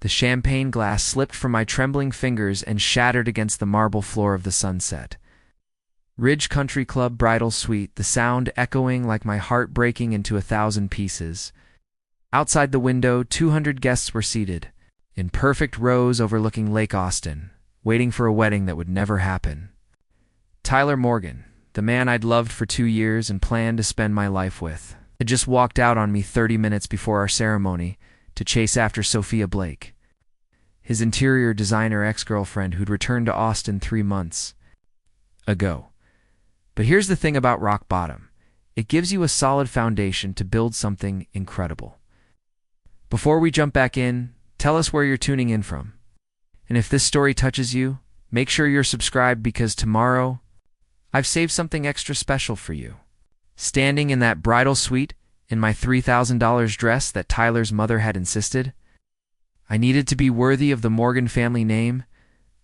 The champagne glass slipped from my trembling fingers and shattered against the marble floor of the sunset. Ridge Country Club bridal suite, the sound echoing like my heart breaking into 1,000 pieces. Outside the window, 200 guests were seated, in perfect rows overlooking Lake Austin, waiting for a wedding that would never happen. Tyler Morgan, the man I'd loved for 2 years and planned to spend my life with, had just walked out on me 30 minutes before our ceremony to chase after Sophia Blake, his interior designer ex-girlfriend who'd returned to Austin 3 months ago. But here's the thing about rock bottom. It gives you a solid foundation to build something incredible. Before we jump back in, tell us where you're tuning in from. And if this story touches you, make sure you're subscribed because tomorrow, I've saved something extra special for you. Standing in that bridal suite, in my $3,000 dress that Tyler's mother had insisted, I needed to be worthy of the Morgan family name.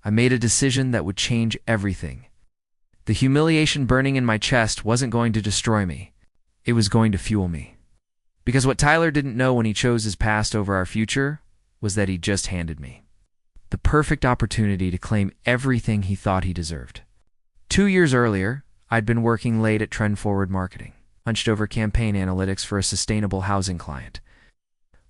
I made a decision that would change everything. The humiliation burning in my chest wasn't going to destroy me. It was going to fuel me. Because what Tyler didn't know when he chose his past over our future was that he just handed me the perfect opportunity to claim everything he thought he deserved. 2 years earlier, I'd been working late at Trend Forward Marketing, hunched over campaign analytics for a sustainable housing client,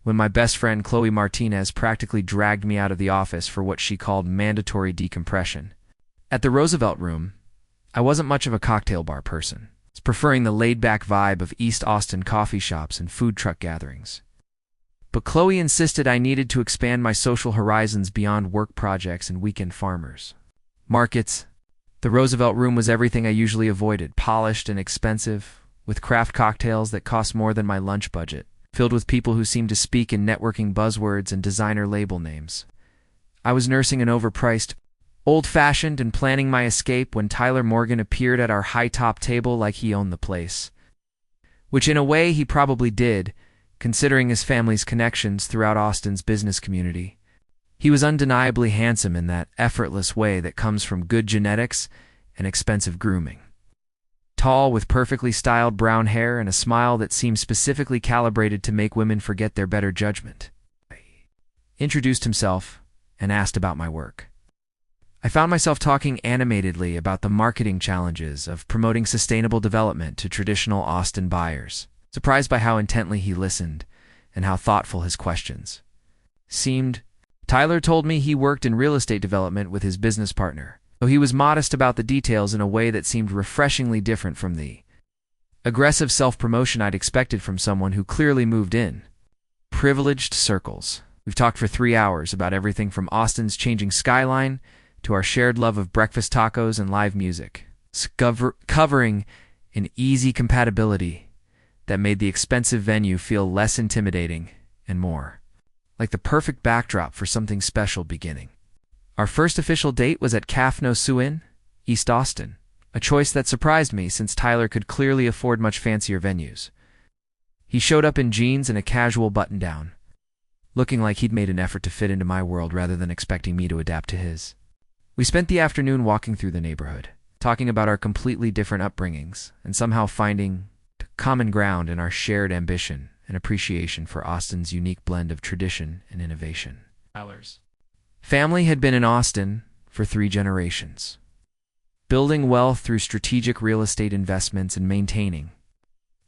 when my best friend Chloe Martinez practically dragged me out of the office for what she called mandatory decompression. At the Roosevelt Room, I wasn't much of a cocktail bar person, preferring the laid-back vibe of East Austin coffee shops and food truck gatherings. But Chloe insisted I needed to expand my social horizons beyond work projects and weekend farmers markets. The Roosevelt Room was everything I usually avoided, polished and expensive, with craft cocktails that cost more than my lunch budget, filled with people who seemed to speak in networking buzzwords and designer label names. I was nursing an overpriced, old-fashioned and planning my escape when Tyler Morgan appeared at our high-top table like he owned the place. Which in a way he probably did, considering his family's connections throughout Austin's business community. He was undeniably handsome in that effortless way that comes from good genetics and expensive grooming. Tall, with perfectly styled brown hair and a smile that seemed specifically calibrated to make women forget their better judgment. He introduced himself and asked about my work. I found myself talking animatedly about the marketing challenges of promoting sustainable development to traditional Austin buyers, surprised by how intently he listened and how thoughtful his questions seemed. Tyler told me he worked in real estate development with his business partner, though he was modest about the details in a way that seemed refreshingly different from the aggressive self-promotion I'd expected from someone who clearly moved in privileged circles. We've talked for 3 hours about everything from Austin's changing skyline to our shared love of breakfast tacos and live music, covering an easy compatibility that made the expensive venue feel less intimidating and more like the perfect backdrop for something special beginning. Our first official date was at Caf No Suin, East Austin, a choice that surprised me since Tyler could clearly afford much fancier venues. He showed up in jeans and a casual button-down, looking like he'd made an effort to fit into my world rather than expecting me to adapt to his. We spent the afternoon walking through the neighborhood, talking about our completely different upbringings, and somehow finding common ground in our shared ambition and appreciation for Austin's unique blend of tradition and innovation. Tyler's family had been in Austin for 3 generations, building wealth through strategic real estate investments and maintaining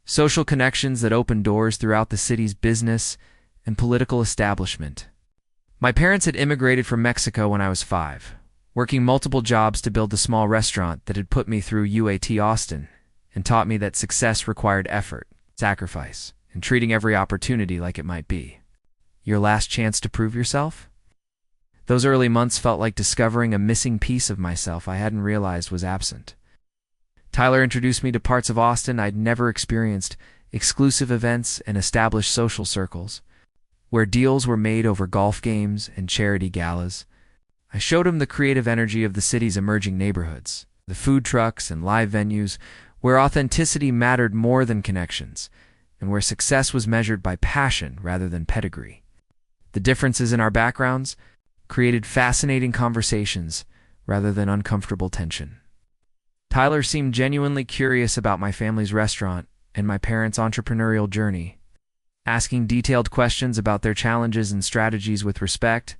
social connections that opened doors throughout the city's business and political establishment. My parents had immigrated from Mexico when I was 5, working multiple jobs to build the small restaurant that had put me through UAT Austin and taught me that success required effort, sacrifice, and treating every opportunity like it might be your last chance to prove yourself. Those early months felt like discovering a missing piece of myself I hadn't realized was absent. Tyler introduced me to parts of Austin I'd never experienced, exclusive events and established social circles, where deals were made over golf games and charity galas. I showed him the creative energy of the city's emerging neighborhoods, the food trucks and live venues, where authenticity mattered more than connections, and where success was measured by passion rather than pedigree. The differences in our backgrounds created fascinating conversations rather than uncomfortable tension. Tyler seemed genuinely curious about my family's restaurant and my parents' entrepreneurial journey, asking detailed questions about their challenges and strategies with respect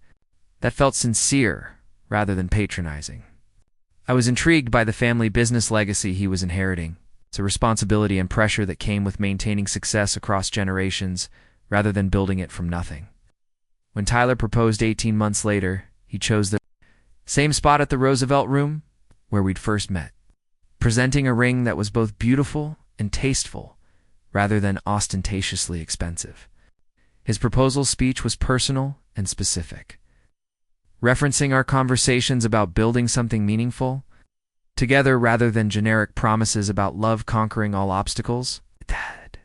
that felt sincere rather than patronizing. I was intrigued by the family business legacy he was inheriting. It's a responsibility and pressure that came with maintaining success across generations rather than building it from nothing. When Tyler proposed 18 months later, he chose the same spot at the Roosevelt Room where we'd first met, presenting a ring that was both beautiful and tasteful rather than ostentatiously expensive. His proposal speech was personal and specific, referencing our conversations about building something meaningful together rather than generic promises about love conquering all obstacles. Dad.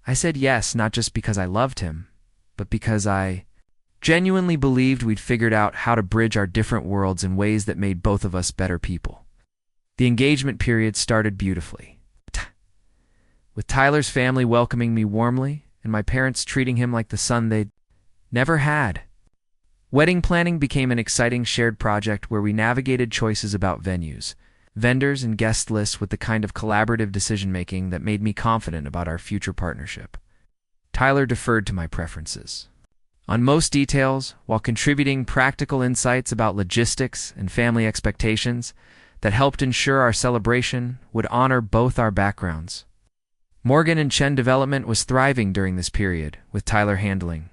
I said yes, not just because I loved him, but because I genuinely believed we'd figured out how to bridge our different worlds in ways that made both of us better people. The engagement period started beautifully, with Tyler's family welcoming me warmly and my parents treating him like the son they'd never had. Wedding planning became an exciting shared project where we navigated choices about venues, vendors, and guest lists with the kind of collaborative decision-making that made me confident about our future partnership. Tyler deferred to my preferences on most details, while contributing practical insights about logistics and family expectations that helped ensure our celebration would honor both our backgrounds. Morgan and Chen development was thriving during this period, with Tyler handling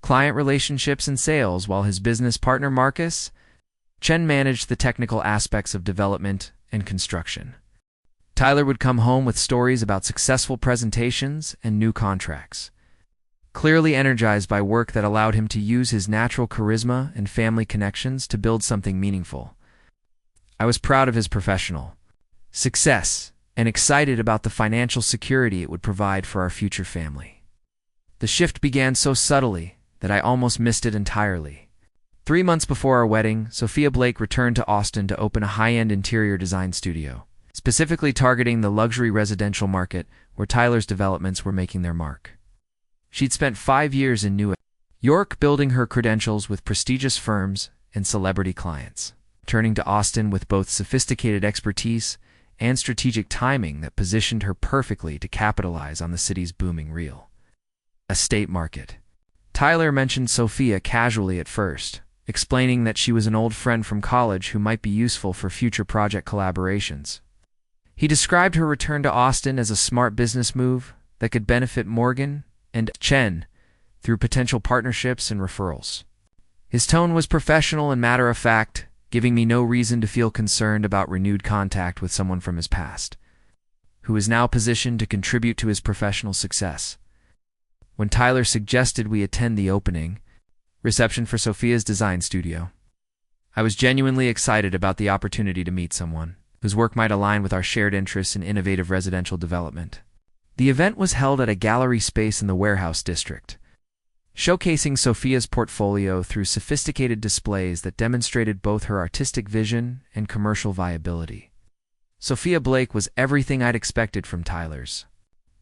client relationships and sales, while his business partner Marcus Chen managed the technical aspects of development and construction. Tyler would come home with stories about successful presentations and new contracts, clearly energized by work that allowed him to use his natural charisma and family connections to build something meaningful. I was proud of his professional success and excited about the financial security it would provide for our future family. The shift began so subtly that I almost missed it entirely. 3 months before our wedding, Sophia Blake returned to Austin to open a high-end interior design studio, specifically targeting the luxury residential market where Tyler's developments were making their mark. She'd spent 5 years in New York building her credentials with prestigious firms and celebrity clients, turning to Austin with both sophisticated expertise and strategic timing that positioned her perfectly to capitalize on the city's booming real estate market. Tyler mentioned Sophia casually at first, explaining that she was an old friend from college who might be useful for future project collaborations. He described her return to Austin as a smart business move that could benefit Morgan and Chen through potential partnerships and referrals. His tone was professional and matter-of-fact, giving me no reason to feel concerned about renewed contact with someone from his past, who is now positioned to contribute to his professional success. When Tyler suggested we attend the opening reception for Sophia's design studio, I was genuinely excited about the opportunity to meet someone whose work might align with our shared interests in innovative residential development. The event was held at a gallery space in the Warehouse District, showcasing Sophia's portfolio through sophisticated displays that demonstrated both her artistic vision and commercial viability. Sophia Blake was everything I'd expected from Tyler's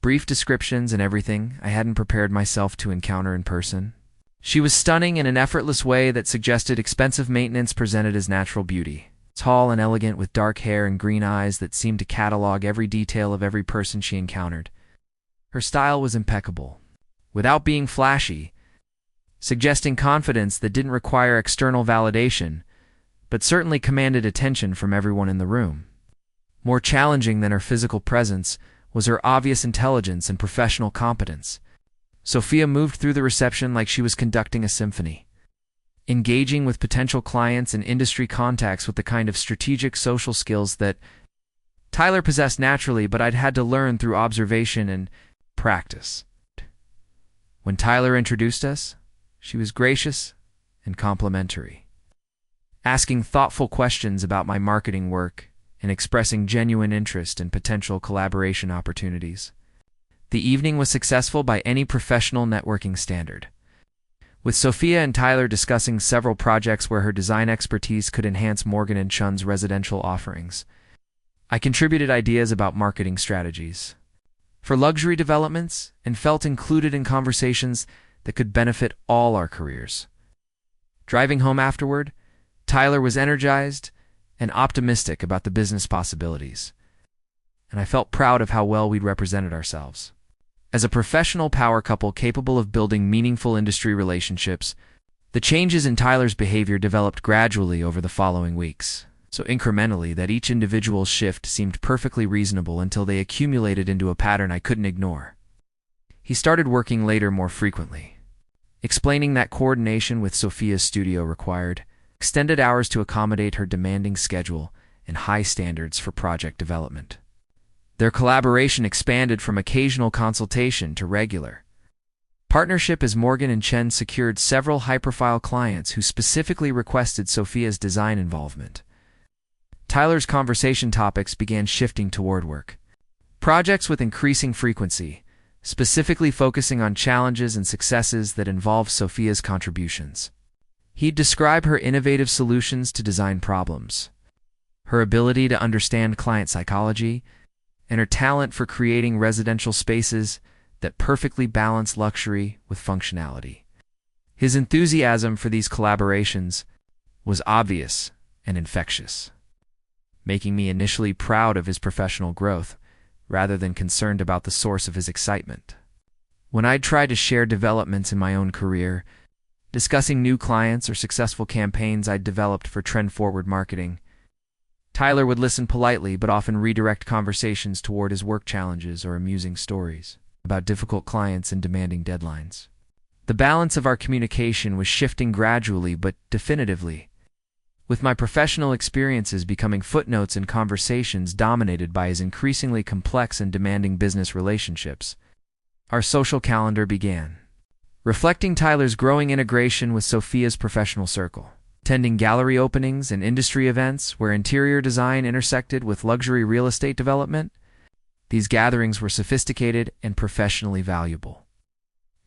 brief descriptions and everything I hadn't prepared myself to encounter in person. She was stunning in an effortless way that suggested expensive maintenance presented as natural beauty. Tall and elegant with dark hair and green eyes that seemed to catalog every detail of every person she encountered. Her style was impeccable, without being flashy, suggesting confidence that didn't require external validation, but certainly commanded attention from everyone in the room. More challenging than her physical presence was her obvious intelligence and professional competence. Sophia moved through the reception like she was conducting a symphony, engaging with potential clients and industry contacts with the kind of strategic social skills that Tyler possessed naturally, but I'd had to learn through observation and practice. When Tyler introduced us, she was gracious and complimentary, asking thoughtful questions about my marketing work and expressing genuine interest in potential collaboration opportunities. The evening was successful by any professional networking standard, with Sophia and Tyler discussing several projects where her design expertise could enhance Morgan and Chun's residential offerings. I contributed ideas about marketing strategies for luxury developments and felt included in conversations that could benefit all our careers. Driving home afterward, Tyler was energized and optimistic about the business possibilities, and I felt proud of how well we'd represented ourselves. As a professional power couple capable of building meaningful industry relationships, the changes in Tyler's behavior developed gradually over the following weeks, so incrementally that each individual shift seemed perfectly reasonable until they accumulated into a pattern I couldn't ignore. He started working later more frequently, explaining that coordination with Sophia's studio required extended hours to accommodate her demanding schedule and high standards for project development. Their collaboration expanded from occasional consultation to regular partnership as Morgan and Chen secured several high-profile clients who specifically requested Sophia's design involvement. Tyler's conversation topics began shifting toward work projects with increasing frequency, specifically focusing on challenges and successes that involve Sophia's contributions. He'd describe her innovative solutions to design problems, her ability to understand client psychology, and her talent for creating residential spaces that perfectly balance luxury with functionality. His enthusiasm for these collaborations was obvious and infectious, making me initially proud of his professional growth rather than concerned about the source of his excitement. When I'd try to share developments in my own career, discussing new clients or successful campaigns I'd developed for trend-forward marketing, Tyler would listen politely but often redirect conversations toward his work challenges or amusing stories about difficult clients and demanding deadlines. The balance of our communication was shifting gradually but definitively, with my professional experiences becoming footnotes in conversations dominated by his increasingly complex and demanding business relationships. Our social calendar began, reflecting Tyler's growing integration with Sophia's professional circle. Attending gallery openings and industry events where interior design intersected with luxury real estate development, these gatherings were sophisticated and professionally valuable,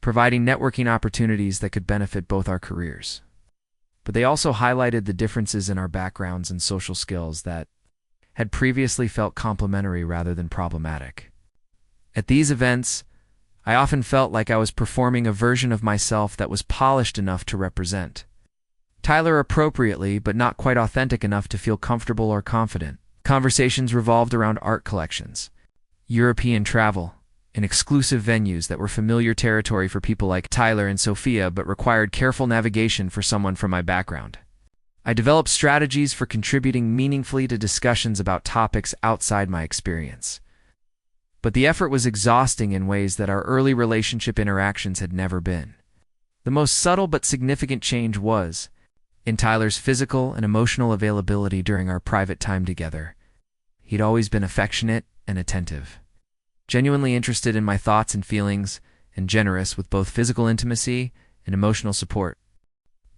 providing networking opportunities that could benefit both our careers. But they also highlighted the differences in our backgrounds and social skills that had previously felt complementary rather than problematic. At these events, I often felt like I was performing a version of myself that was polished enough to represent Tyler appropriately, but not quite authentic enough to feel comfortable or confident. Conversations revolved around art collections, European travel, and exclusive venues that were familiar territory for people like Tyler and Sophia but required careful navigation for someone from my background. I developed strategies for contributing meaningfully to discussions about topics outside my experience. But the effort was exhausting in ways that our early relationship interactions had never been. The most subtle but significant change was in Tyler's physical and emotional availability during our private time together. He'd always been affectionate and attentive, genuinely interested in my thoughts and feelings, and generous with both physical intimacy and emotional support.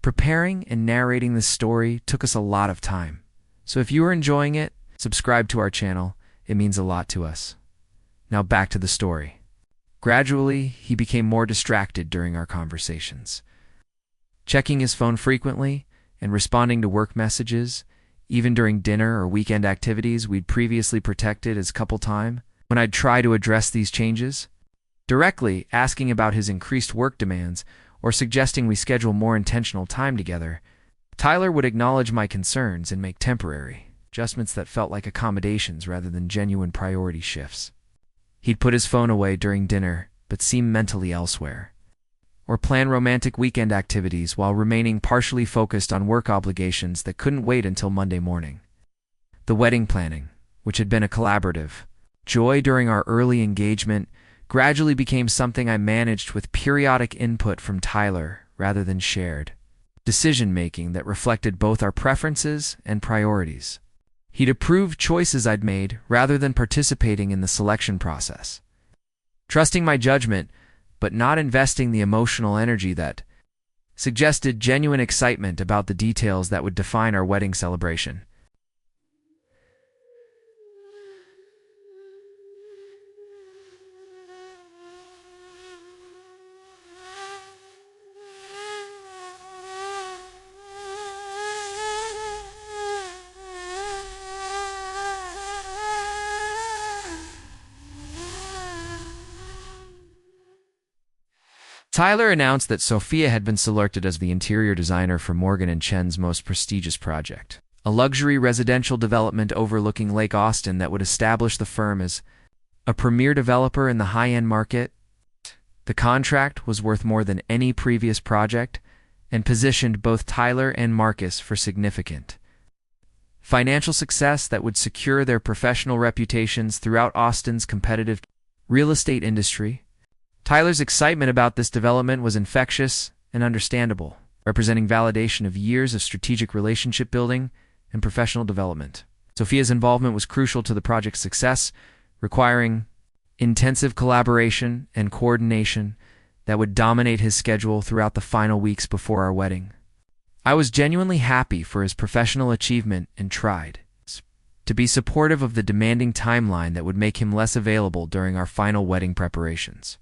Preparing and narrating this story took us a lot of time, so if you are enjoying it, subscribe to our channel. It means a lot to us. Now back to the story. Gradually, he became more distracted during our conversations, checking his phone frequently and responding to work messages, even during dinner or weekend activities we'd previously protected as couple time. When I'd try to address these changes, directly asking about his increased work demands or suggesting we schedule more intentional time together, Tyler would acknowledge my concerns and make temporary adjustments that felt like accommodations rather than genuine priority shifts. He'd put his phone away during dinner but seem mentally elsewhere, or plan romantic weekend activities while remaining partially focused on work obligations that couldn't wait until Monday morning. The wedding planning, which had been a collaborative joy during our early engagement, gradually became something I managed with periodic input from Tyler rather than shared decision-making that reflected both our preferences and priorities. He'd approve choices I'd made rather than participating in the selection process, trusting my judgment but not investing the emotional energy that suggested genuine excitement about the details that would define our wedding celebration. Tyler announced that Sophia had been selected as the interior designer for Morgan and Chen's most prestigious project, a luxury residential development overlooking Lake Austin that would establish the firm as a premier developer in the high-end market The contract was worth more than any previous project and positioned both Tyler and Marcus for significant financial success that would secure their professional reputations throughout Austin's competitive real estate industry. Tyler's excitement about this development was infectious and understandable, representing validation of years of strategic relationship building and professional development. Sophia's involvement was crucial to the project's success, requiring intensive collaboration and coordination that would dominate his schedule throughout the final weeks before our wedding. I was genuinely happy for his professional achievement and tried to be supportive of the demanding timeline that would make him less available during our final wedding preparations.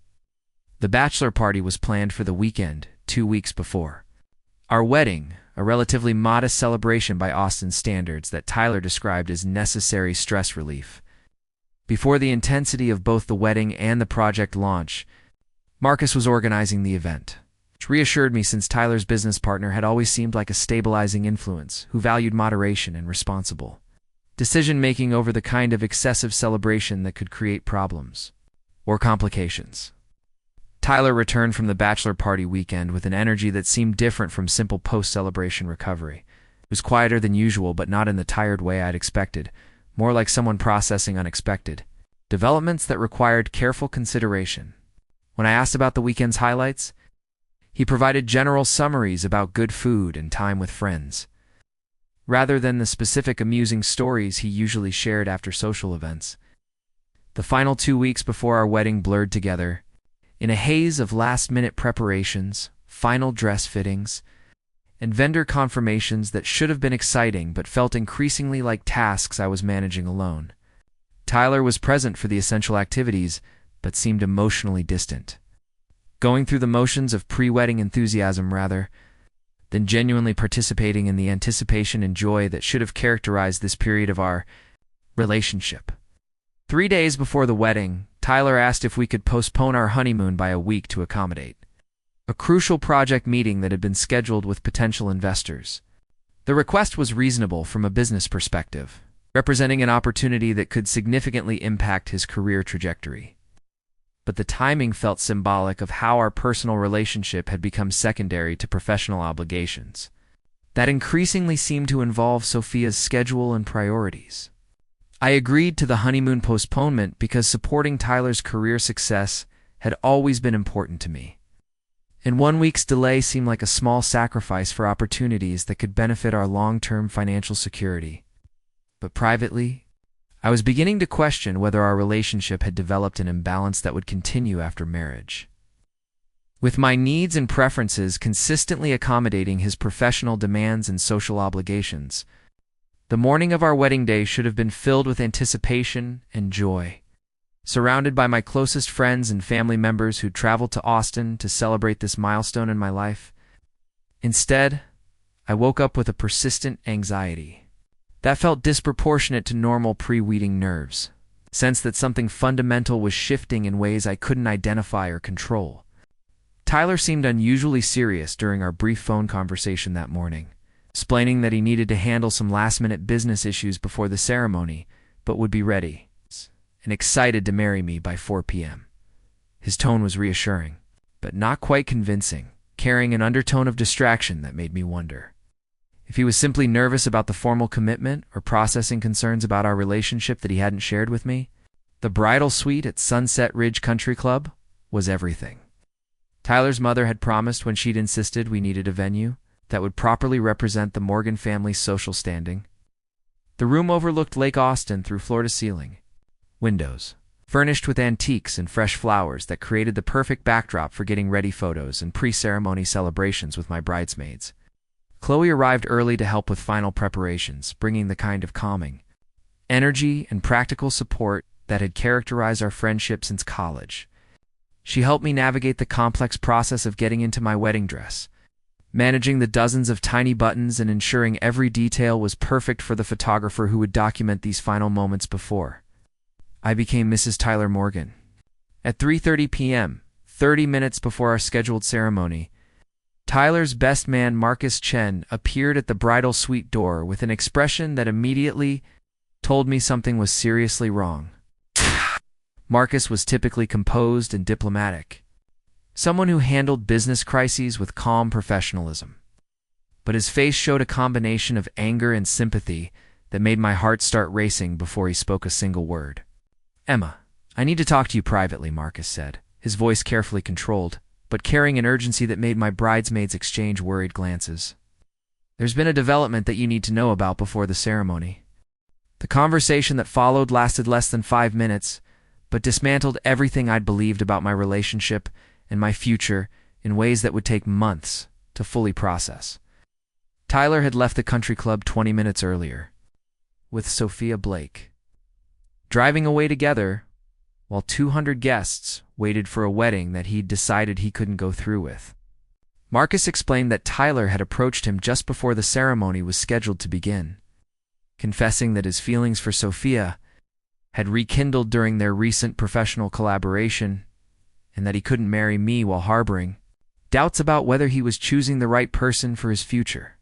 The bachelor party was planned for the weekend, 2 weeks before our wedding, a relatively modest celebration by Austin standards that Tyler described as necessary stress relief. Before the intensity of both the wedding and the project launch, Marcus was organizing the event, which reassured me since Tyler's business partner had always seemed like a stabilizing influence who valued moderation and responsible decision-making over the kind of excessive celebration that could create problems or complications. Tyler returned from the bachelor party weekend with an energy that seemed different from simple post-celebration recovery. It was quieter than usual, but not in the tired way I'd expected, more like someone processing unexpected developments that required careful consideration. When I asked about the weekend's highlights, he provided general summaries about good food and time with friends, rather than the specific amusing stories he usually shared after social events. The final 2 weeks before our wedding blurred together in a haze of last-minute preparations, final dress fittings, and vendor confirmations that should have been exciting but felt increasingly like tasks I was managing alone. Tyler was present for the essential activities, but seemed emotionally distant, going through the motions of pre-wedding enthusiasm rather than genuinely participating in the anticipation and joy that should have characterized this period of our relationship. 3 days before the wedding, Tyler asked if we could postpone our honeymoon by a week to accommodate a crucial project meeting that had been scheduled with potential investors. The request was reasonable from a business perspective, representing an opportunity that could significantly impact his career trajectory. But the timing felt symbolic of how our personal relationship had become secondary to professional obligations that increasingly seemed to involve Sophia's schedule and priorities. I agreed to the honeymoon postponement because supporting Tyler's career success had always been important to me, and 1 week's delay seemed like a small sacrifice for opportunities that could benefit our long-term financial security. But privately, I was beginning to question whether our relationship had developed an imbalance that would continue after marriage, with my needs and preferences consistently accommodating his professional demands and social obligations. The morning of our wedding day should have been filled with anticipation and joy, surrounded by my closest friends and family members who'd traveled to Austin to celebrate this milestone in my life. Instead, I woke up with a persistent anxiety that felt disproportionate to normal pre-wedding nerves, a sense that something fundamental was shifting in ways I couldn't identify or control. Tyler seemed unusually serious during our brief phone conversation that morning, explaining that he needed to handle some last-minute business issues before the ceremony, but would be ready and excited to marry me by 4 p.m. His tone was reassuring, but not quite convincing, carrying an undertone of distraction that made me wonder if he was simply nervous about the formal commitment or processing concerns about our relationship that he hadn't shared with me. The bridal suite at Sunset Ridge Country Club was everything. Tyler's mother had promised when she'd insisted we needed a venue that would properly represent the Morgan family's social standing. The room overlooked Lake Austin through floor-to-ceiling windows, furnished with antiques and fresh flowers that created the perfect backdrop for getting ready photos and pre-ceremony celebrations with my bridesmaids. Chloe arrived early to help with final preparations, bringing the kind of calming energy and practical support that had characterized our friendship since college. She helped me navigate the complex process of getting into my wedding dress, managing the dozens of tiny buttons and ensuring every detail was perfect for the photographer who would document these final moments before I became Mrs. Tyler Morgan. At 3:30 p.m., 30 minutes before our scheduled ceremony, Tyler's best man Marcus Chen appeared at the bridal suite door with an expression that immediately told me something was seriously wrong. Marcus was typically composed and diplomatic, someone who handled business crises with calm professionalism. But his face showed a combination of anger and sympathy that made my heart start racing before he spoke a single word. "Emma, I need to talk to you privately," Marcus said, his voice carefully controlled, but carrying an urgency that made my bridesmaids exchange worried glances. "There's been a development that you need to know about before the ceremony." The conversation that followed lasted less than 5 minutes, but dismantled everything I'd believed about my relationship and my future in ways that would take months to fully process. Tyler had left the country club 20 minutes earlier, with Sophia Blake, driving away together while 200 guests waited for a wedding that he'd decided he couldn't go through with. Marcus explained that Tyler had approached him just before the ceremony was scheduled to begin, confessing that his feelings for Sophia had rekindled during their recent professional collaboration and that he couldn't marry me while harboring doubts about whether he was choosing the right person for his future.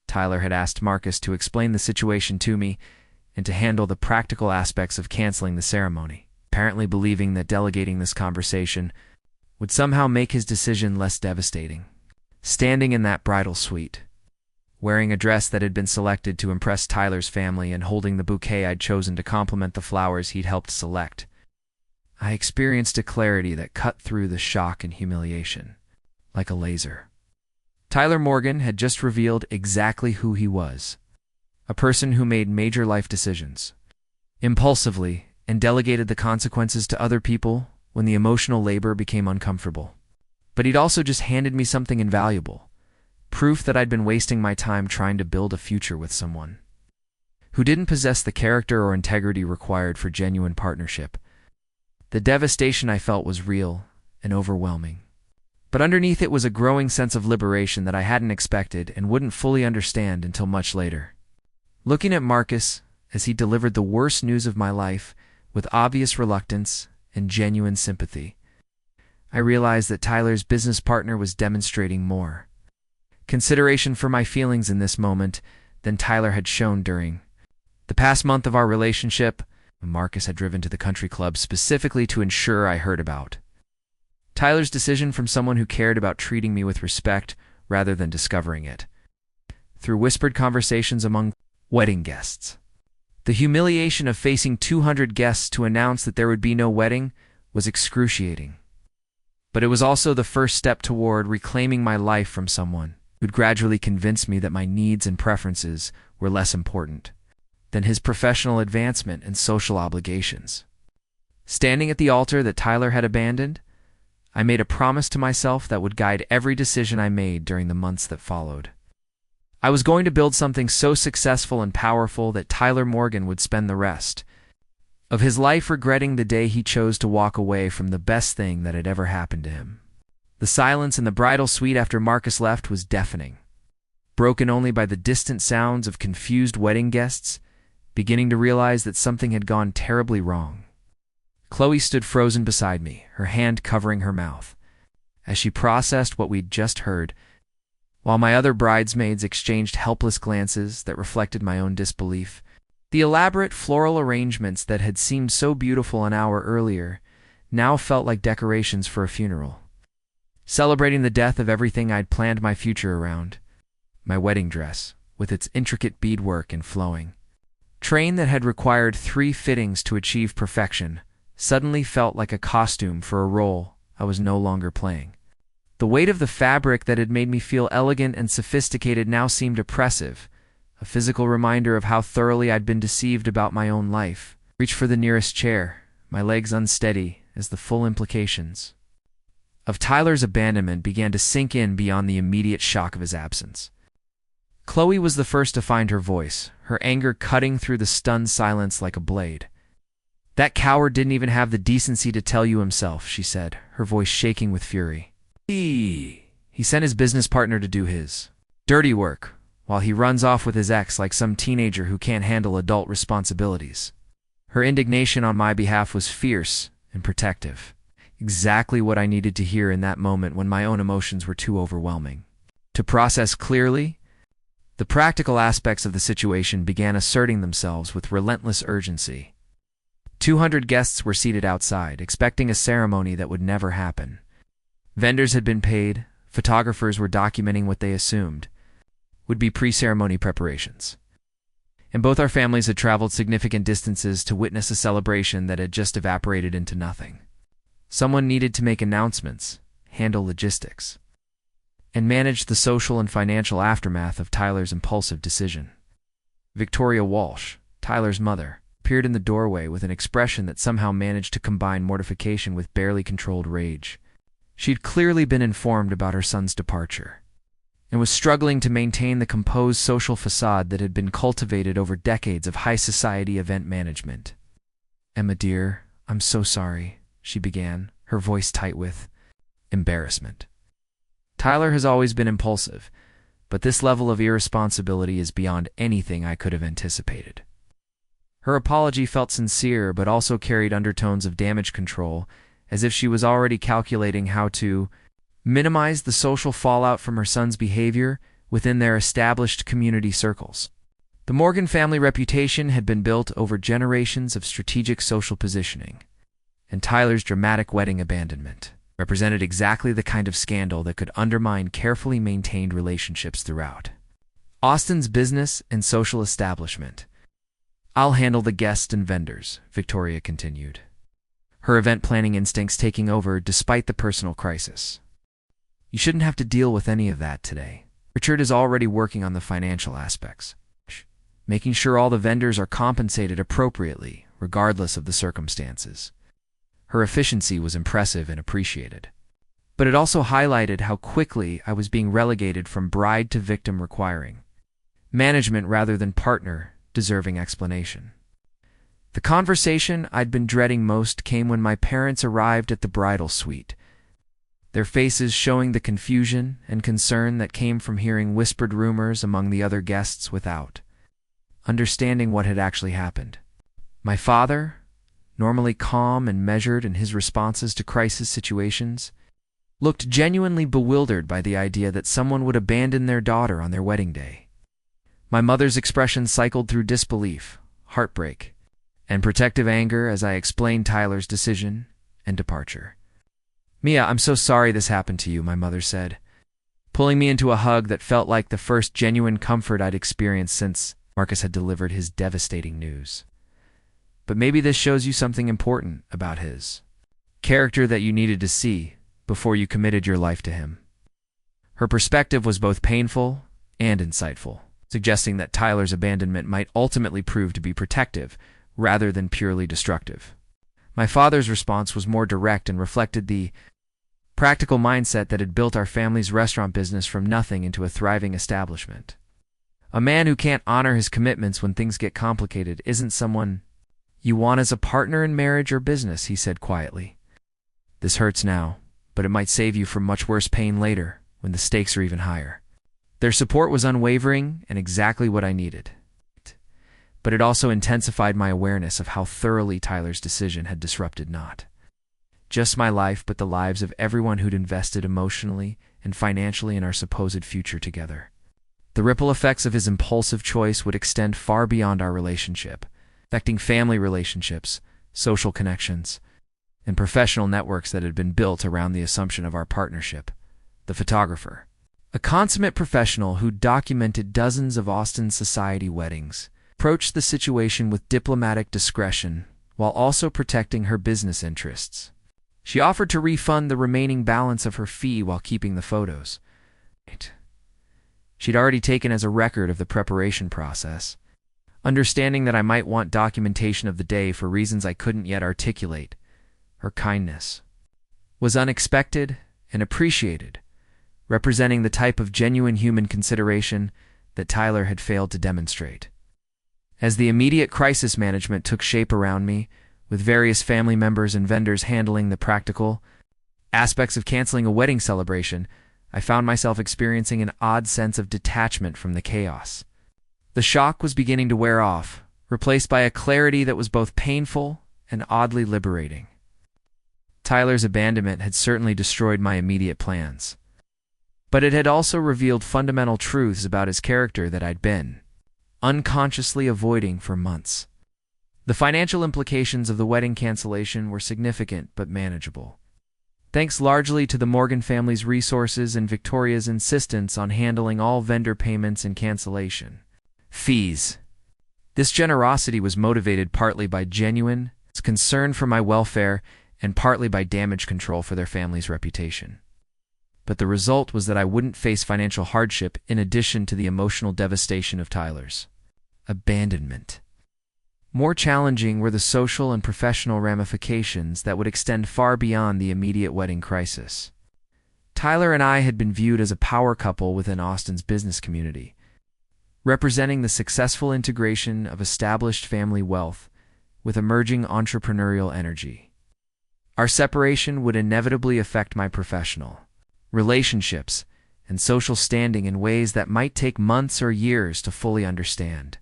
Tyler had asked Marcus to explain the situation to me and to handle the practical aspects of canceling the ceremony, apparently believing that delegating this conversation would somehow make his decision less devastating. Standing in that bridal suite, wearing a dress that had been selected to impress Tyler's family and holding the bouquet I'd chosen to complement the flowers he'd helped select, I experienced a clarity that cut through the shock and humiliation like a laser. Tyler Morgan had just revealed exactly who he was, a person who made major life decisions impulsively and delegated the consequences to other people when the emotional labor became uncomfortable. But he'd also just handed me something invaluable, proof that I'd been wasting my time trying to build a future with someone who didn't possess the character or integrity required for genuine partnership. The devastation I felt was real and overwhelming. But underneath it was a growing sense of liberation that I hadn't expected and wouldn't fully understand until much later. Looking at Marcus as he delivered the worst news of my life with obvious reluctance and genuine sympathy, I realized that Tyler's business partner was demonstrating more consideration for my feelings in this moment than Tyler had shown during the past month of our relationship. Marcus had driven to the country club specifically to ensure I heard about Tyler's decision from someone who cared about treating me with respect rather than discovering it through whispered conversations among wedding guests. The humiliation of facing 200 guests to announce that there would be no wedding was excruciating. But it was also the first step toward reclaiming my life from someone who'd gradually convince me that my needs and preferences were less important than his professional advancement and social obligations. Standing at the altar that Tyler had abandoned, I made a promise to myself that would guide every decision I made during the months that followed. I was going to build something so successful and powerful that Tyler Morgan would spend the rest of his life regretting the day he chose to walk away from the best thing that had ever happened to him. The silence in the bridal suite after Marcus left was deafening, broken only by the distant sounds of confused wedding guests beginning to realize that something had gone terribly wrong. Chloe stood frozen beside me, her hand covering her mouth, as she processed what we'd just heard, while my other bridesmaids exchanged helpless glances that reflected my own disbelief. The elaborate floral arrangements that had seemed so beautiful an hour earlier now felt like decorations for a funeral, celebrating the death of everything I'd planned my future around. My wedding dress, with its intricate beadwork and flowing train that had required 3 fittings to achieve perfection, suddenly felt like a costume for a role I was no longer playing. The weight of the fabric that had made me feel elegant and sophisticated now seemed oppressive, a physical reminder of how thoroughly I'd been deceived about my own life. Reached for the nearest chair, my legs unsteady as the full implications of Tyler's abandonment began to sink in beyond the immediate shock of his absence. Chloe was the first to find her voice, her anger cutting through the stunned silence like a blade. "That coward didn't even have the decency to tell you himself," she said, her voice shaking with fury. He sent his business partner to do his dirty work, while he runs off with his ex like some teenager who can't handle adult responsibilities. Her indignation on my behalf was fierce and protective, exactly what I needed to hear in that moment when my own emotions were too overwhelming to process clearly. The practical aspects of the situation began asserting themselves with relentless urgency. 200 guests were seated outside, expecting a ceremony that would never happen. Vendors had been paid, photographers were documenting what they assumed would be pre-ceremony preparations. And both our families had traveled significant distances to witness a celebration that had just evaporated into nothing. Someone needed to make announcements, handle logistics, and manage the social and financial aftermath of Tyler's impulsive decision. Victoria Walsh, Tyler's mother, appeared in the doorway with an expression that somehow managed to combine mortification with barely controlled rage. She'd clearly been informed about her son's departure, and was struggling to maintain the composed social facade that had been cultivated over decades of high society event management. "Emma dear, I'm so sorry," she began, her voice tight with embarrassment. "Tyler has always been impulsive, but this level of irresponsibility is beyond anything I could have anticipated." Her apology felt sincere but also carried undertones of damage control, as if she was already calculating how to minimize the social fallout from her son's behavior within their established community circles. The Morgan family reputation had been built over generations of strategic social positioning, and Tyler's dramatic wedding abandonment represented exactly the kind of scandal that could undermine carefully maintained relationships throughout Austin's business and social establishment. "I'll handle the guests and vendors," Victoria continued, her event planning instincts taking over despite the personal crisis. "You shouldn't have to deal with any of that today. Richard is already working on the financial aspects, making sure all the vendors are compensated appropriately, regardless of the circumstances." Her efficiency was impressive and appreciated, but it also highlighted how quickly I was being relegated from bride to victim, requiring management rather than partner, deserving explanation. The conversation I'd been dreading most came when my parents arrived at the bridal suite, their faces showing the confusion and concern that came from hearing whispered rumors among the other guests without understanding what had actually happened. My father, normally calm and measured in his responses to crisis situations, looked genuinely bewildered by the idea that someone would abandon their daughter on their wedding day. My mother's expression cycled through disbelief, heartbreak, and protective anger as I explained Tyler's decision and departure. "Mia, I'm so sorry this happened to you," my mother said, pulling me into a hug that felt like the first genuine comfort I'd experienced since Marcus had delivered his devastating news. "But maybe this shows you something important about his character that you needed to see before you committed your life to him." Her perspective was both painful and insightful, suggesting that Tyler's abandonment might ultimately prove to be protective rather than purely destructive. My father's response was more direct and reflected the practical mindset that had built our family's restaurant business from nothing into a thriving establishment. "A man who can't honor his commitments when things get complicated isn't someone you want as a partner in marriage or business," he said quietly. "This hurts now, but it might save you from much worse pain later when the stakes are even higher." Their support was unwavering and exactly what I needed, but it also intensified my awareness of how thoroughly Tyler's decision had disrupted not just my life, but the lives of everyone who'd invested emotionally and financially in our supposed future together. The ripple effects of his impulsive choice would extend far beyond our relationship, affecting family relationships, social connections, and professional networks that had been built around the assumption of our partnership. The photographer, a consummate professional who documented dozens of Austin society weddings, approached the situation with diplomatic discretion while also protecting her business interests. She offered to refund the remaining balance of her fee while keeping the photos she'd already taken as a record of the preparation process, understanding that I might want documentation of the day for reasons I couldn't yet articulate. Her kindness was unexpected and appreciated, representing the type of genuine human consideration that Tyler had failed to demonstrate. As the immediate crisis management took shape around me, with various family members and vendors handling the practical aspects of canceling a wedding celebration, I found myself experiencing an odd sense of detachment from the chaos. The shock was beginning to wear off, replaced by a clarity that was both painful and oddly liberating. Tyler's abandonment had certainly destroyed my immediate plans, but it had also revealed fundamental truths about his character that I'd been unconsciously avoiding for months. The financial implications of the wedding cancellation were significant but manageable. thanks largely to the Morgan family's resources and Victoria's insistence on handling all vendor payments and cancellation fees. This generosity was motivated partly by genuine concern for my welfare and partly by damage control for their family's reputation. But the result was that I wouldn't face financial hardship in addition to the emotional devastation of Tyler's abandonment. More challenging were the social and professional ramifications that would extend far beyond the immediate wedding crisis. Tyler and I had been viewed as a power couple within Austin's business community, representing the successful integration of established family wealth with emerging entrepreneurial energy. Our separation would inevitably affect my professional relationships and social standing in ways that might take months or years to fully understand.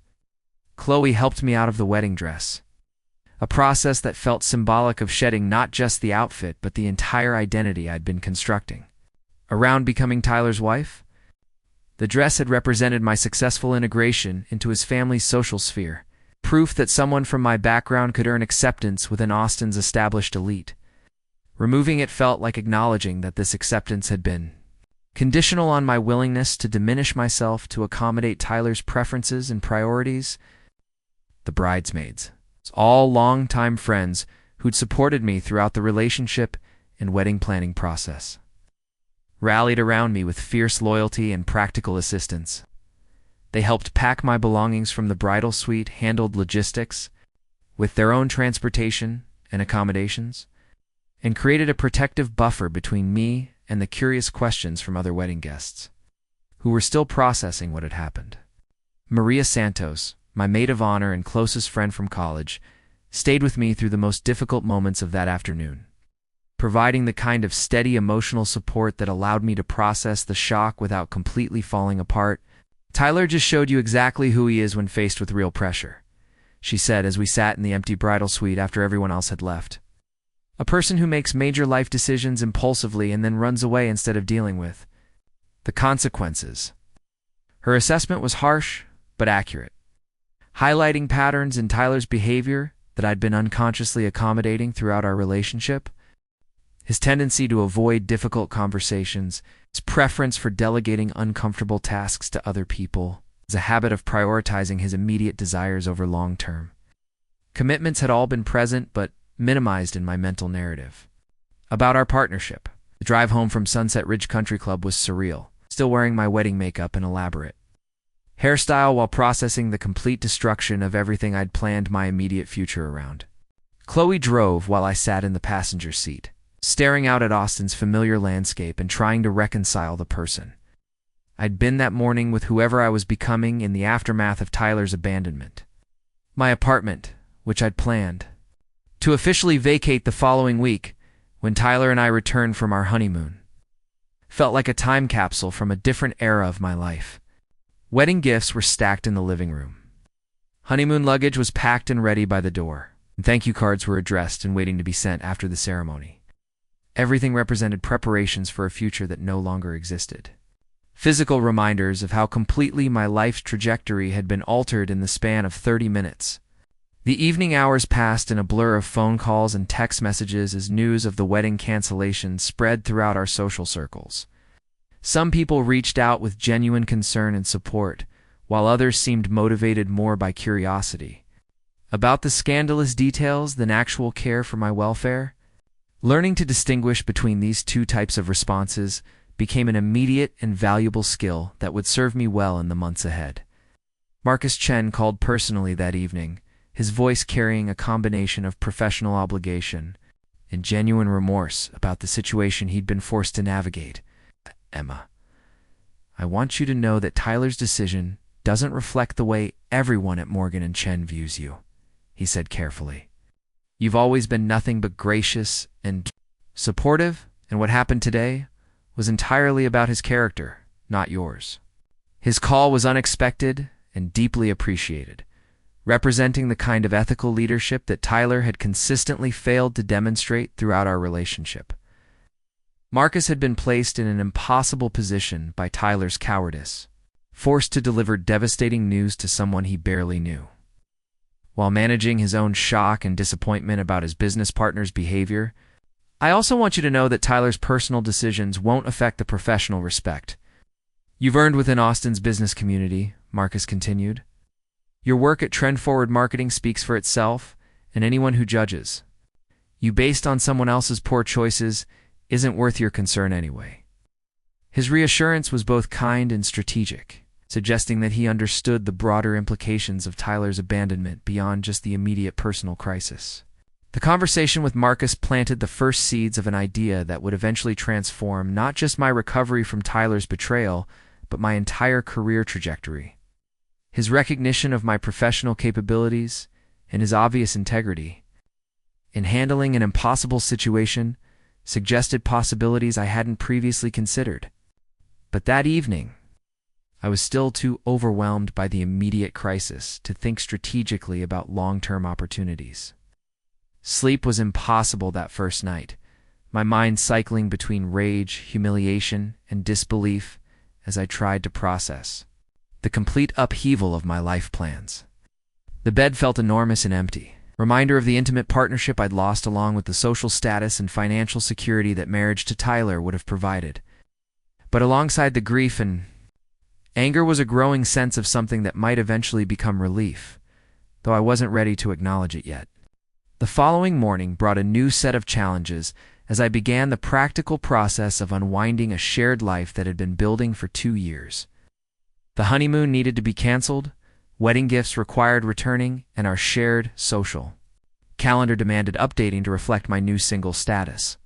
Chloe helped me out of the wedding dress, a process that felt symbolic of shedding not just the outfit but the entire identity I'd been constructing around becoming Tyler's wife. The dress had represented my successful integration into his family's social sphere, proof that someone from my background could earn acceptance within Austin's established elite. Removing it felt like acknowledging that this acceptance had been conditional on my willingness to diminish myself to accommodate Tyler's preferences and priorities. The bridesmaids, all longtime friends who'd supported me throughout the relationship and wedding planning process, rallied around me with fierce loyalty and practical assistance. They helped pack my belongings from the bridal suite, handled logistics with their own transportation and accommodations, and created a protective buffer between me and the curious questions from other wedding guests, who were still processing what had happened. Maria Santos, my maid of honor and closest friend from college, stayed with me through the most difficult moments of that afternoon, providing the kind of steady emotional support that allowed me to process the shock without completely falling apart. "Tyler just showed you exactly who he is when faced with real pressure," she said as we sat in the empty bridal suite after everyone else had left. "A person who makes major life decisions impulsively and then runs away instead of dealing with the consequences." Her assessment was harsh, but accurate, highlighting patterns in Tyler's behavior that I'd been unconsciously accommodating throughout our relationship. His tendency to avoid difficult conversations, his preference for delegating uncomfortable tasks to other people, his habit of prioritizing his immediate desires over long-term commitments had all been present but minimized in my mental narrative. About our partnership, the drive home from Sunset Ridge Country Club was surreal, still wearing my wedding makeup and elaborate hairstyle while processing the complete destruction of everything I'd planned my immediate future around. Chloe drove while I sat in the passenger seat, staring out at Austin's familiar landscape and trying to reconcile the person I'd been that morning with whoever I was becoming in the aftermath of Tyler's abandonment. My apartment, which I'd planned to officially vacate the following week when Tyler and I returned from our honeymoon, felt like a time capsule from a different era of my life. Wedding gifts were stacked in the living room. Honeymoon luggage was packed and ready by the door, and thank you cards were addressed and waiting to be sent after the ceremony. Everything represented preparations for a future that no longer existed. Physical reminders of how completely my life's trajectory had been altered in the span of 30 minutes. The evening hours passed in a blur of phone calls and text messages as news of the wedding cancellation spread throughout our social circles. Some people reached out with genuine concern and support, while others seemed motivated more by curiosity about the scandalous details than actual care for my welfare. Learning to distinguish between these two types of responses became an immediate and valuable skill that would serve me well in the months ahead. Marcus Chen called personally that evening, his voice carrying a combination of professional obligation and genuine remorse about the situation he'd been forced to navigate. "Emma, I want you to know that Tyler's decision doesn't reflect the way everyone at Morgan and Chen views you," he said carefully. "You've always been nothing but gracious and supportive, and what happened today was entirely about his character, not yours." His call was unexpected and deeply appreciated, representing the kind of ethical leadership that Tyler had consistently failed to demonstrate throughout our relationship. Marcus had been placed in an impossible position by Tyler's cowardice, forced to deliver devastating news to someone he barely knew. While managing his own shock and disappointment about his business partner's behavior, I also want you to know that Tyler's personal decisions won't affect the professional respect you've earned within Austin's business community, Marcus continued. Your work at Trend Forward Marketing speaks for itself, and anyone who judges you based on someone else's poor choices isn't worth your concern anyway. His reassurance was both kind and strategic, suggesting that he understood the broader implications of Tyler's abandonment beyond just the immediate personal crisis. The conversation with Marcus planted the first seeds of an idea that would eventually transform not just my recovery from Tyler's betrayal, but my entire career trajectory. His recognition of my professional capabilities and his obvious integrity in handling an impossible situation suggested possibilities I hadn't previously considered. But that evening, I was still too overwhelmed by the immediate crisis to think strategically about long-term opportunities. Sleep was impossible that first night, my mind cycling between rage, humiliation, and disbelief as I tried to process the complete upheaval of my life plans. The bed felt enormous and empty, reminder of the intimate partnership I'd lost along with the social status and financial security that marriage to Tyler would have provided. But alongside the grief and anger was a growing sense of something that might eventually become relief, though I wasn't ready to acknowledge it yet. The following morning brought a new set of challenges as I began the practical process of unwinding a shared life that had been building for 2 years. The honeymoon needed to be canceled, wedding gifts required returning, and our shared social calendar demanded updating to reflect my new single status.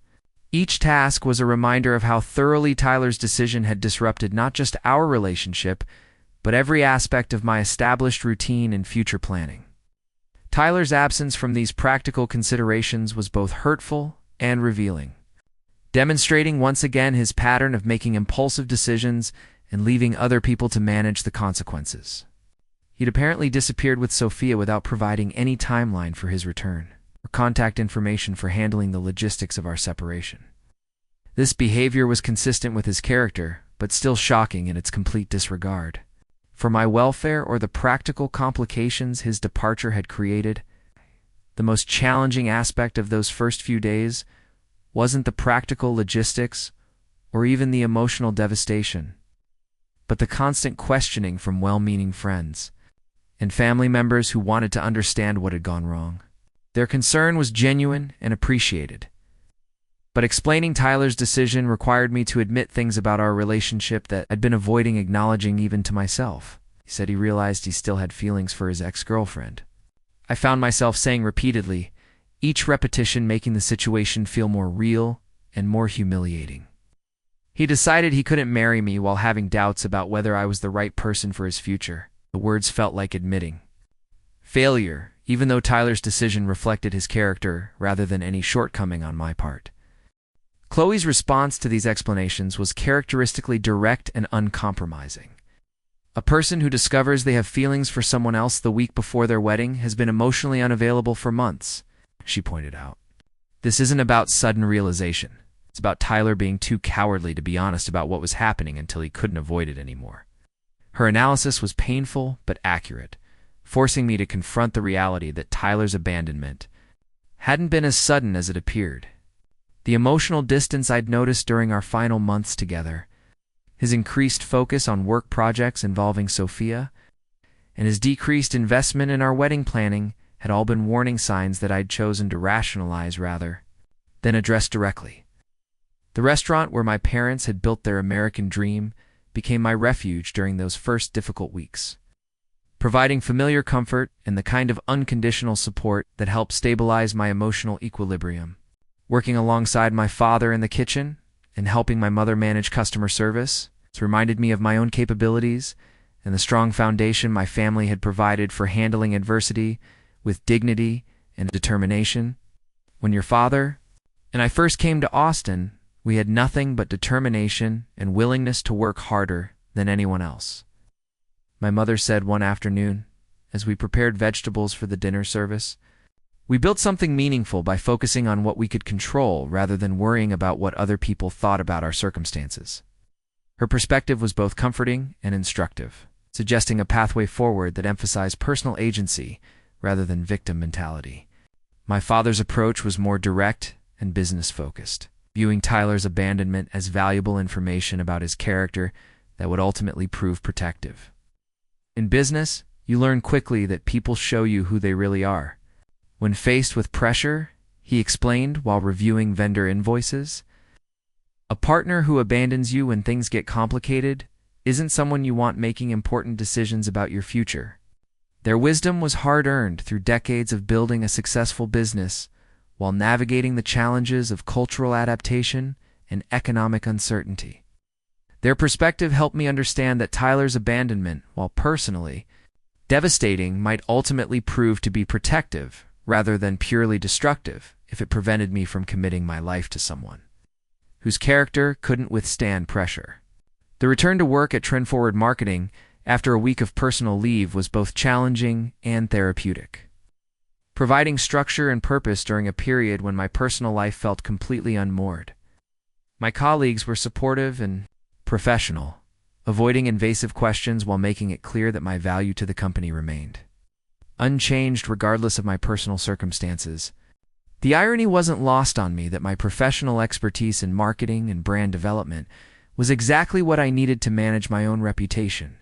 Each task was a reminder of how thoroughly Tyler's decision had disrupted not just our relationship, but every aspect of my established routine and future planning. Tyler's absence from these practical considerations was both hurtful and revealing, demonstrating once again his pattern of making impulsive decisions and leaving other people to manage the consequences. He'd apparently disappeared with Sophia without providing any timeline for his return, or contact information for handling the logistics of our separation. This behavior was consistent with his character, but still shocking in its complete disregard for my welfare or the practical complications his departure had created. The most challenging aspect of those first few days wasn't the practical logistics or even the emotional devastation, but the constant questioning from well-meaning friends and family members who wanted to understand what had gone wrong. Their concern was genuine and appreciated, but explaining Tyler's decision required me to admit things about our relationship that I'd been avoiding acknowledging even to myself. He said he realized he still had feelings for his ex-girlfriend. I found myself saying repeatedly, each repetition making the situation feel more real and more humiliating. He decided he couldn't marry me while having doubts about whether I was the right person for his future. The words felt like admitting failure, even though Tyler's decision reflected his character rather than any shortcoming on my part. Chloe's response to these explanations was characteristically direct and uncompromising. A person who discovers they have feelings for someone else the week before their wedding has been emotionally unavailable for months, she pointed out. This isn't about sudden realization. It's about Tyler being too cowardly to be honest about what was happening until he couldn't avoid it anymore. Her analysis was painful but accurate, forcing me to confront the reality that Tyler's abandonment hadn't been as sudden as it appeared. The emotional distance I'd noticed during our final months together, his increased focus on work projects involving Sophia, and his decreased investment in our wedding planning had all been warning signs that I'd chosen to rationalize rather than address directly. The restaurant where my parents had built their American dream became my refuge during those first difficult weeks, providing familiar comfort and the kind of unconditional support that helped stabilize my emotional equilibrium. Working alongside my father in the kitchen and helping my mother manage customer service, it's reminded me of my own capabilities and the strong foundation my family had provided for handling adversity with dignity and determination. When your father and I first came to Austin, we had nothing but determination and willingness to work harder than anyone else, my mother said one afternoon as we prepared vegetables for the dinner service. We built something meaningful by focusing on what we could control rather than worrying about what other people thought about our circumstances. Her perspective was both comforting and instructive, suggesting a pathway forward that emphasized personal agency rather than victim mentality. My father's approach was more direct and business-focused, viewing Tyler's abandonment as valuable information about his character that would ultimately prove protective. In business, you learn quickly that people show you who they really are. When faced with pressure, he explained while reviewing vendor invoices, a partner who abandons you when things get complicated isn't someone you want making important decisions about your future. Their wisdom was hard-earned through decades of building a successful business while navigating the challenges of cultural adaptation and economic uncertainty. Their perspective helped me understand that Tyler's abandonment, while personally devastating, might ultimately prove to be protective rather than purely destructive if it prevented me from committing my life to someone whose character couldn't withstand pressure. The return to work at Trend Forward Marketing after a week of personal leave was both challenging and therapeutic, providing structure and purpose during a period when my personal life felt completely unmoored. My colleagues were supportive and professional, avoiding invasive questions while making it clear that my value to the company remained unchanged regardless of my personal circumstances. The irony wasn't lost on me that my professional expertise in marketing and brand development was exactly what I needed to manage my own reputation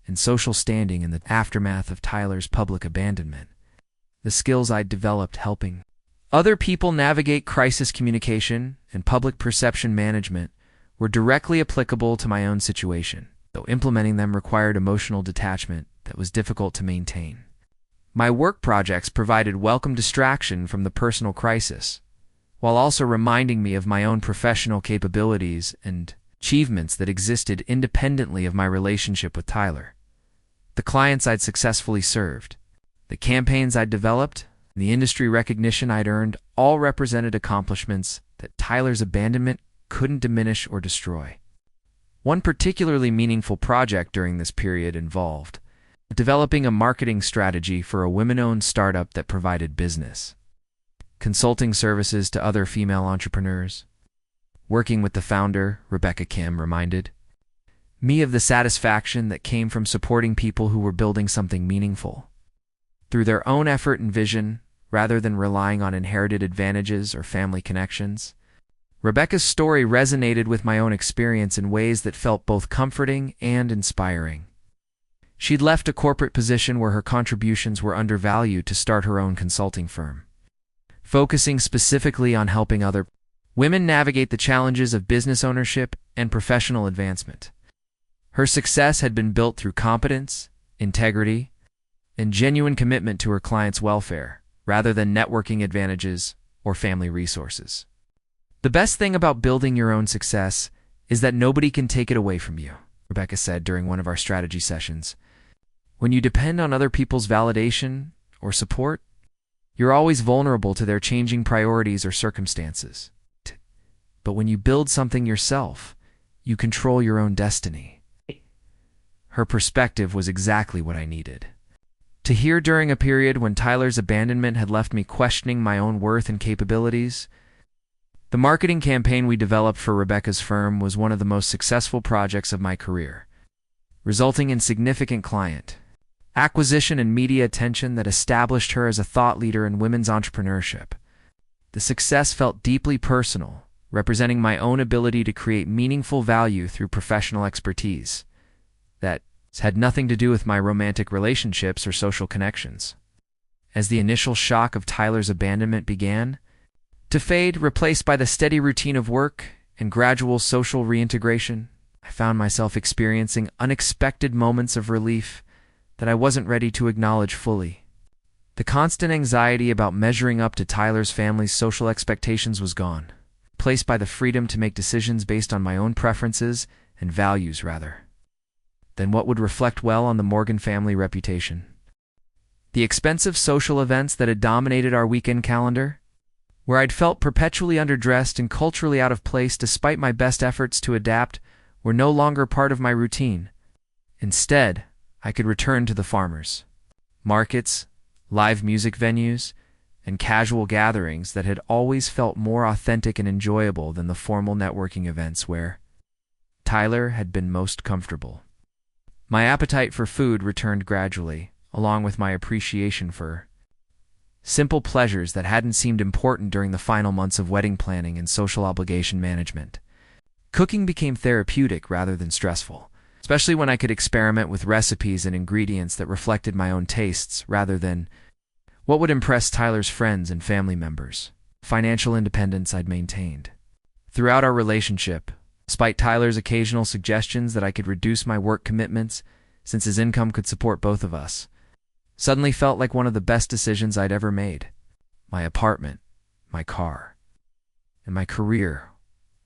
and social standing in the aftermath of Tyler's public abandonment. The skills I'd developed helping other people navigate crisis communication and public perception management were directly applicable to my own situation, though implementing them required emotional detachment that was difficult to maintain. My work projects provided welcome distraction from the personal crisis, while also reminding me of my own professional capabilities and achievements that existed independently of my relationship with Tyler. The clients I'd successfully served, the campaigns I'd developed, and the industry recognition I'd earned all represented accomplishments that Tyler's abandonment couldn't diminish or destroy. One particularly meaningful project during this period involved developing a marketing strategy for a women-owned startup that provided business consulting services to other female entrepreneurs. Working with the founder, Rebecca Kim, reminded me of the satisfaction that came from supporting people who were building something meaningful through their own effort and vision rather than relying on inherited advantages or family connections. Rebecca's story resonated with my own experience in ways that felt both comforting and inspiring. She'd left a corporate position where her contributions were undervalued to start her own consulting firm, focusing specifically on helping other women navigate the challenges of business ownership and professional advancement. Her success had been built through competence, integrity, and genuine commitment to her clients' welfare, rather than networking advantages or family resources. The best thing about building your own success is that nobody can take it away from you, Rebecca said during one of our strategy sessions. When you depend on other people's validation or support, you're always vulnerable to their changing priorities or circumstances. But when you build something yourself, you control your own destiny. Her perspective was exactly what I needed to hear during a period when Tyler's abandonment had left me questioning my own worth and capabilities. The marketing campaign we developed for Rebecca's firm was one of the most successful projects of my career, resulting in significant client acquisition and media attention that established her as a thought leader in women's entrepreneurship. The success felt deeply personal, representing my own ability to create meaningful value through professional expertise that had nothing to do with my romantic relationships or social connections. As the initial shock of Tyler's abandonment began to fade, replaced by the steady routine of work and gradual social reintegration, I found myself experiencing unexpected moments of relief that I wasn't ready to acknowledge fully. The constant anxiety about measuring up to Tyler's family's social expectations was gone, replaced by the freedom to make decisions based on my own preferences and values rather than what would reflect well on the Morgan family reputation. The expensive social events that had dominated our weekend calendar, where I'd felt perpetually underdressed and culturally out of place despite my best efforts to adapt, were no longer part of my routine. Instead, I could return to the farmers markets, live music venues, and casual gatherings that had always felt more authentic and enjoyable than the formal networking events where Tyler had been most comfortable. My appetite for food returned gradually, along with my appreciation for simple pleasures that hadn't seemed important during the final months of wedding planning and social obligation management. Cooking became therapeutic rather than stressful, especially when I could experiment with recipes and ingredients that reflected my own tastes rather than what would impress Tyler's friends and family members. Financial independence I'd maintained. Throughout our relationship, despite Tyler's occasional suggestions that I could reduce my work commitments since his income could support both of us, suddenly felt like one of the best decisions I'd ever made. My apartment, my car, and my career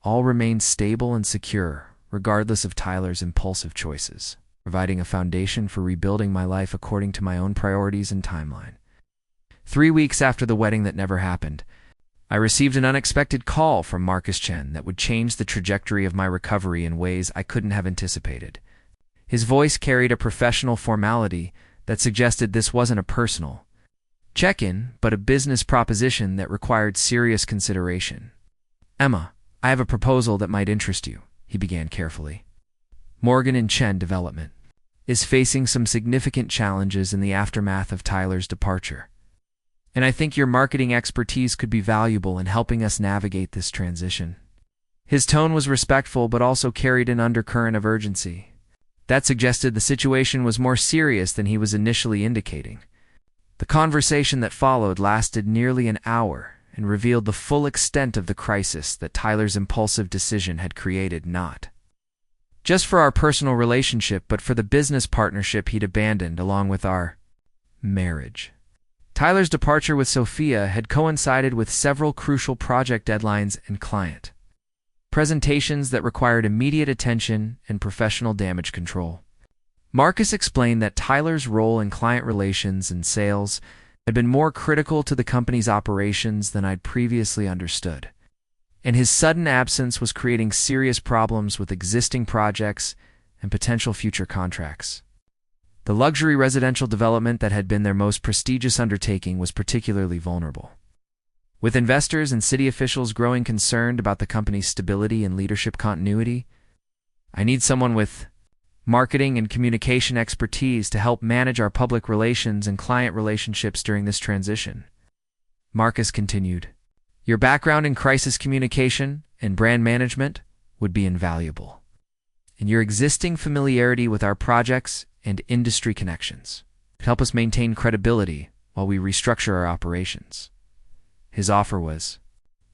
all remained stable and secure regardless of Tyler's impulsive choices, providing a foundation for rebuilding my life according to my own priorities and timeline. 3 weeks after the wedding that never happened, I received an unexpected call from Marcus Chen that would change the trajectory of my recovery in ways I couldn't have anticipated. His voice carried a professional formality that suggested this wasn't a personal check-in, but a business proposition that required serious consideration. "Emma, I have a proposal that might interest you," he began carefully. "Morgan & Chen Development is facing some significant challenges in the aftermath of Tyler's departure, and I think your marketing expertise could be valuable in helping us navigate this transition." His tone was respectful but also carried an undercurrent of urgency that suggested the situation was more serious than he was initially indicating. The conversation that followed lasted nearly an hour and revealed the full extent of the crisis that Tyler's impulsive decision had created, not just for our personal relationship, but for the business partnership he'd abandoned along with our marriage. Tyler's departure with Sophia had coincided with several crucial project deadlines and client presentations that required immediate attention and professional damage control. Marcus explained that Tyler's role in client relations and sales had been more critical to the company's operations than I'd previously understood, and his sudden absence was creating serious problems with existing projects and potential future contracts. The luxury residential development that had been their most prestigious undertaking was particularly vulnerable, with investors and city officials growing concerned about the company's stability and leadership continuity. "I need someone with marketing and communication expertise to help manage our public relations and client relationships during this transition," Marcus continued. "Your background in crisis communication and brand management would be invaluable, and your existing familiarity with our projects and industry connections could help us maintain credibility while we restructure our operations." His offer was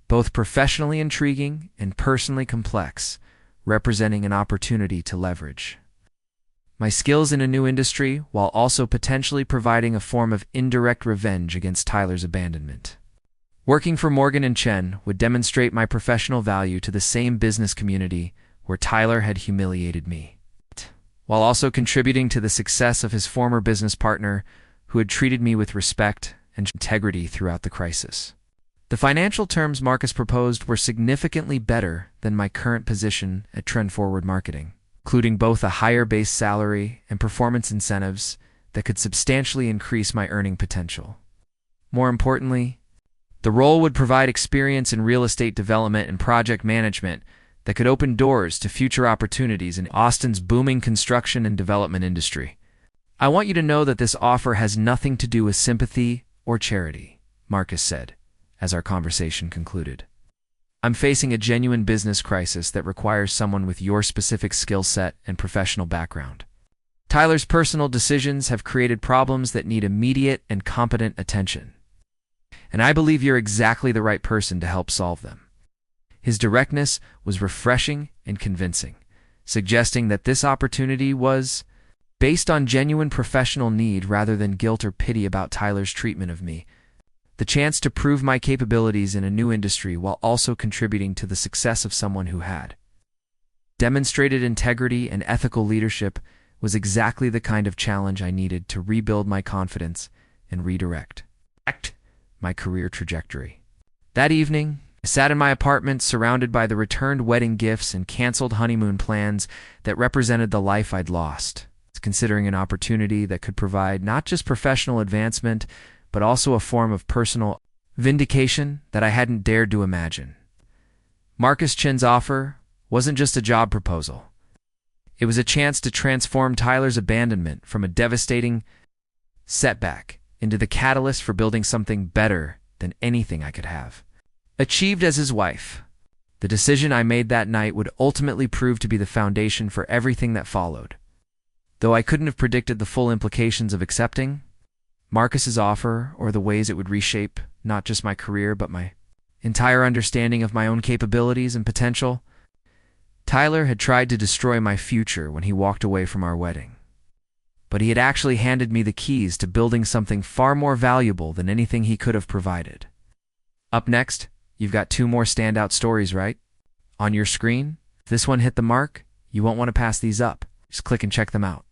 both professionally intriguing and personally complex, representing an opportunity to leverage my skills in a new industry while also potentially providing a form of indirect revenge against Tyler's abandonment. Working for Morgan & Chen would demonstrate my professional value to the same business community where Tyler had humiliated me, while also contributing to the success of his former business partner who had treated me with respect and integrity throughout the crisis. The financial terms Marcus proposed were significantly better than my current position at Trend Forward Marketing, including both a higher base salary and performance incentives that could substantially increase my earning potential. More importantly, the role would provide experience in real estate development and project management that could open doors to future opportunities in Austin's booming construction and development industry. "I want you to know that this offer has nothing to do with sympathy or charity," Marcus said, as our conversation concluded. "I'm facing a genuine business crisis that requires someone with your specific skill set and professional background. Tyler's personal decisions have created problems that need immediate and competent attention, and I believe you're exactly the right person to help solve them." His directness was refreshing and convincing, suggesting that this opportunity was based on genuine professional need rather than guilt or pity about Tyler's treatment of me. The chance to prove my capabilities in a new industry while also contributing to the success of someone who had demonstrated integrity and ethical leadership was exactly the kind of challenge I needed to rebuild my confidence and redirect my career trajectory. That evening, I sat in my apartment surrounded by the returned wedding gifts and canceled honeymoon plans that represented the life I'd lost, considering an opportunity that could provide not just professional advancement, but also a form of personal vindication that I hadn't dared to imagine. Marcus Chen's offer wasn't just a job proposal. It was a chance to transform Tyler's abandonment from a devastating setback into the catalyst for building something better than anything I could have achieved as his wife. The decision I made that night would ultimately prove to be the foundation for everything that followed. Though I couldn't have predicted the full implications of accepting Marcus's offer or the ways it would reshape not just my career but my entire understanding of my own capabilities and potential, Tyler had tried to destroy my future when he walked away from our wedding. But he had actually handed me the keys to building something far more valuable than anything he could have provided. Up next, you've got 2 more standout stories, right? On your screen. If this one hit the mark, you won't want to pass these up. Just click and check them out.